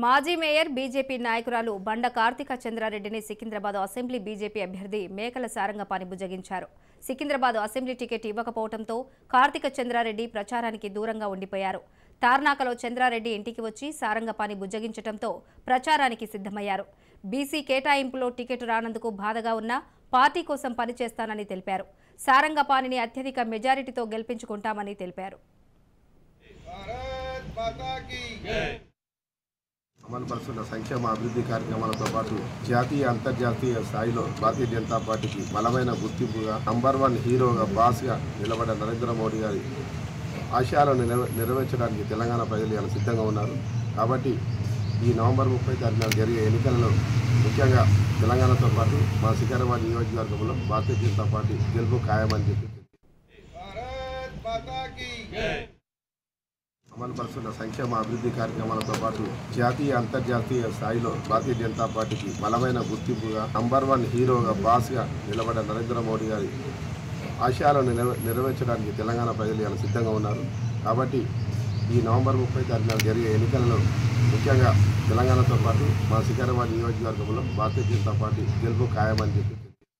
మాజీ mayor BJP నాయకురాలు బండ కార్తిక చంద్రారెడ్డిని సికింద్రాబాద్ అసెంబ్లీ బీజేపీ అభ్యర్థి మేకల సారంగపాణి బుజ్జగించారు. సికింద్రాబాద్ అసెంబ్లీ టికెట్ ఇవ్వకపోవడంతో కార్తిక చంద్రారెడ్డి ప్రచారానికి దూరంగా ఉండిపోయారు. తార్నాకలో చంద్రారెడ్డి ఇంటికి వచ్చి సారంగపాణి బుజ్జగించడంతో ప్రచారానికి సిద్ధమయ్యారు. బీసీ కేటాయింపులో టికెట్ రానందుకు బాధగా ఉన్నా పార్టీ కోసం పనిచేస్తానని తెలిపారు. సారంగపాణిని అత్యధిక మెజారిటీతో గెలిపించుకుంటామని తెలిపారు. అమలుపరుస్తున్న సంక్షేమ అభివృద్ధి కార్యక్రమాలతో పాటు జాతీయ అంతర్జాతీయ స్థాయిలో భారతీయ జనతా పార్టీకి బలమైన గుర్తింపుగా నంబర్ 1 హీరోగా బాస్గా నిలబడ్డ నరేంద్ర మోడీ గారి ఆశయాలను నెరవేర్చడానికి తెలంగాణ ప్రజలు ఇలా సిద్ధంగా ఉన్నారు. కాబట్టి ఈ నవంబర్ 30 తారీఖున జరిగే ఎన్నికలలో ముఖ్యంగా తెలంగాణతో పాటు మా సికింద్రాబాద్ నియోజకవర్గంలో భారతీయ జనతా పార్టీ గెలుపు ఖాయమని చెప్పి అమలుపరుస్తున్న సంక్షేమ అభివృద్ధి కార్యక్రమాలతో పాటు జాతీయ అంతర్జాతీయ స్థాయిలో భారతీయ జనతా పార్టీకి బలమైన గుర్తింపుగా నంబర్ 1 హీరోగా బాస్గా నిలబడ్డ నరేంద్ర మోడీ గారి ఆశయాలను నెరవేర్చడానికి తెలంగాణ ప్రజలు ఇలా సిద్ధంగా ఉన్నారు. కాబట్టి ఈ నవంబర్ 30 తారీఖున జరిగే ఎన్నికలలో ముఖ్యంగా తెలంగాణతో పాటు మా సికింద్రాబాద్ నియోజకవర్గంలో భారతీయ జనతా పార్టీ గెలుపు ఖాయమని చెప్పి